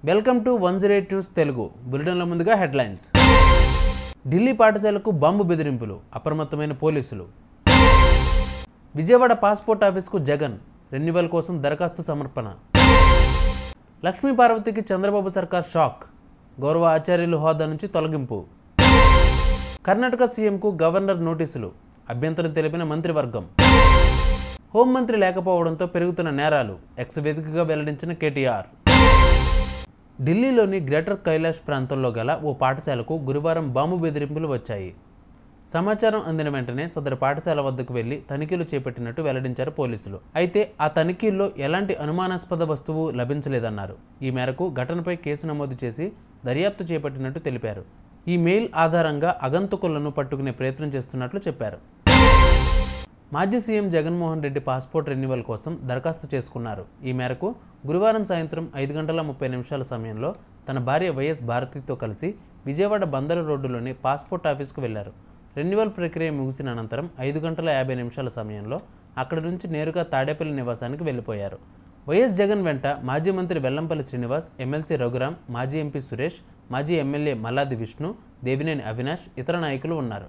Welcome to 108 news Telugu. బులెటిన్ల ముందుగా headlines. Delhi పాఠశాలకు బాంబు బెదిరింపులు, అప్రమత్తమైన పోలీసులు. విజయవాడ పాస్పోర్ట్ ఆఫీస్కు జగన్, రెన్యువల్ కోసం దరఖాస్తు సమర్పణ. లక్ష్మీ పార్వతికి చంద్రబాబు సర్కార్ షాక్, గౌరవ ఆచార్యులు హోదా నుంచి తొలగింపు. కర్ణాటక సీఎంకు గవర్నర్ నోటీసులు, అభ్యంతరం తెలిపిన మంత్రివర్గం. హోంమంత్రి లేకపోవడంతో పెరుగుతున్న నేరాలు, ఎక్స్ వేదికగా వెల్లడించిన కేటీఆర్. ఢిల్లీలోని గ్రేటర్ కైలాష్ ప్రాంతంలో గల ఓ పాఠశాలకు గురువారం బాంబు బెదిరింపులు వచ్చాయి. సమాచారం అందిన వెంటనే సదరు పాఠశాల వద్దకు వెళ్లి తనిఖీలు చేపట్టినట్టు వెల్లడించారు పోలీసులు. అయితే ఆ తనిఖీల్లో ఎలాంటి అనుమానాస్పద వస్తువు లభించలేదన్నారు. ఈ మేరకు ఘటనపై కేసు నమోదు చేసి దర్యాప్తు చేపట్టినట్టు తెలిపారు. ఈ మెయిల్ ఆధారంగా ఆగంతుకులను పట్టుకునే ప్రయత్నం చేస్తున్నట్లు చెప్పారు. మాజీ CM Jaganmohan Reddy passport renewal కోసం దరఖాస్తు చేసుకున్నారు. ఈ మేరకు గురువారం సాయంత్రం 5:30 సమయంలో తన భార్య వైఎస్ భారతితో కలిసి విజయవాడ బందరు రోడ్డులోని పాస్పోర్ట్ ఆఫీస్కు వెళ్లారు. రెన్యువల్ ప్రక్రియ ముగిసిన అనంతరం 5:50 సమయంలో అక్కడి నుంచి నేరుగా తాడేపల్లి నివాసానికి వెళ్లిపోయారు. వైఎస్ జగన్ వెంట మాజీ మంత్రి వెల్లంపల్లి శ్రీనివాస్, ఎమ్మెల్సీ రఘురాం, మాజీ ఎంపీ సురేష్, మాజీ ఎమ్మెల్యే మల్లాది విష్ణు, దేవినేని అవినాష్, ఇతర నాయకులు ఉన్నారు.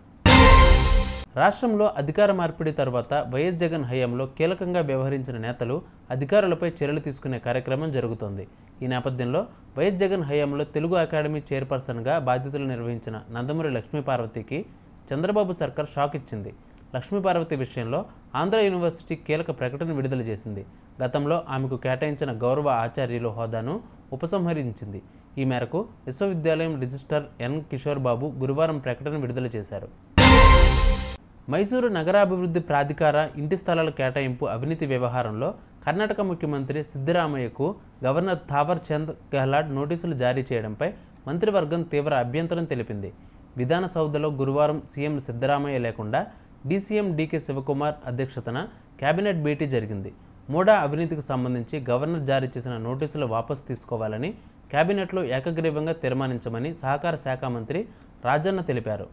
రాష్ట్రంలో అధికార మార్పిడి తర్వాత వైఎస్ జగన్ హయాంలో కీలకంగా వ్యవహరించిన నేతలు, అధికారులపై చర్యలు తీసుకునే కార్యక్రమం జరుగుతోంది. ఈ నేపథ్యంలో వైఎస్ జగన్ హయాంలో తెలుగు అకాడమీ చైర్పర్సన్గా బాధ్యతలు నిర్వహించిన నందమూరి లక్ష్మీ పార్వతికి చంద్రబాబు సర్కార్ షాక్ ఇచ్చింది. లక్ష్మీ పార్వతి విషయంలో ఆంధ్ర యూనివర్సిటీ కీలక ప్రకటన విడుదల చేసింది. గతంలో ఆమెకు కేటాయించిన గౌరవ ఆచార్యుల హోదాను ఉపసంహరించింది. ఈ మేరకు విశ్వవిద్యాలయం రిజిస్ట్రార్ ఎన్ కిషోర్ బాబు గురువారం ప్రకటన విడుదల చేశారు. మైసూరు నగరాభివృద్ధి ప్రాధికార ఇంటి స్థలాల కేటాయింపు అవినీతి వ్యవహారంలో కర్ణాటక ముఖ్యమంత్రి సిద్ధరామయ్యకు గవర్నర్ థావర్ చంద్ గెహ్లాట్ నోటీసులు జారీ చేయడంపై మంత్రివర్గం తీవ్ర అభ్యంతరం తెలిపింది. విధాన సౌధలో గురువారం సీఎం సిద్ధరామయ్య లేకుండా డీసీఎం డీకే శివకుమార్ అధ్యక్షతన కేబినెట్ భేటీ జరిగింది. మూడా అవినీతికి సంబంధించి గవర్నర్ జారీ చేసిన నోటీసులు వాపసు తీసుకోవాలని కేబినెట్లో ఏకగ్రీవంగా తీర్మానించమని సహకార శాఖ మంత్రి రాజన్న తెలిపారు.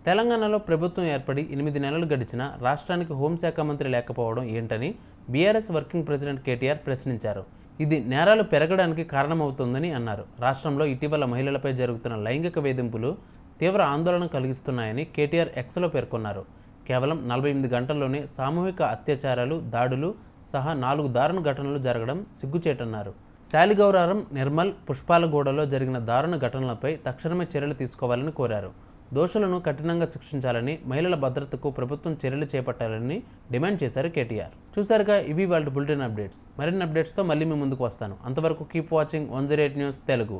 తెలంగాణలో ప్రభుత్వం ఏర్పడి 8 నెలలు గడిచినా రాష్ట్రానికి హోంశాఖ మంత్రి లేకపోవడం ఏంటని బీఆర్ఎస్ వర్కింగ్ ప్రెసిడెంట్ కేటీఆర్ ప్రశ్నించారు. ఇది నేరాలు పెరగడానికి కారణమవుతోందని అన్నారు. రాష్ట్రంలో ఇటీవల మహిళలపై జరుగుతున్న లైంగిక వేధింపులు తీవ్ర ఆందోళన కలిగిస్తున్నాయని కేటీఆర్ ఎక్స్లో పేర్కొన్నారు. కేవలం 48 గంటల్లోనే సామూహిక అత్యాచారాలు, దాడులు సహా 4 దారుణ ఘటనలు జరగడం సిగ్గుచేటన్నారు. శాలిగౌరారం, నిర్మల్, పుష్పాలగూడలో జరిగిన దారుణ ఘటనలపై తక్షణమే చర్యలు తీసుకోవాలని కోరారు. దోషులను కఠినంగా శిక్షించాలని, మహిళల భద్రతకు ప్రభుత్వం చర్యలు చేపట్టాలని డిమాండ్ చేశారు కేటీఆర్. చూసారుగా, ఇవి వాళ్ళ బులెటిన్ అప్డేట్స్. మరిన్ని అప్డేట్స్తో మళ్ళీ మీ ముందుకు వస్తాను. అంతవరకు కీప్ వాచింగ్ 108 న్యూస్ తెలుగు.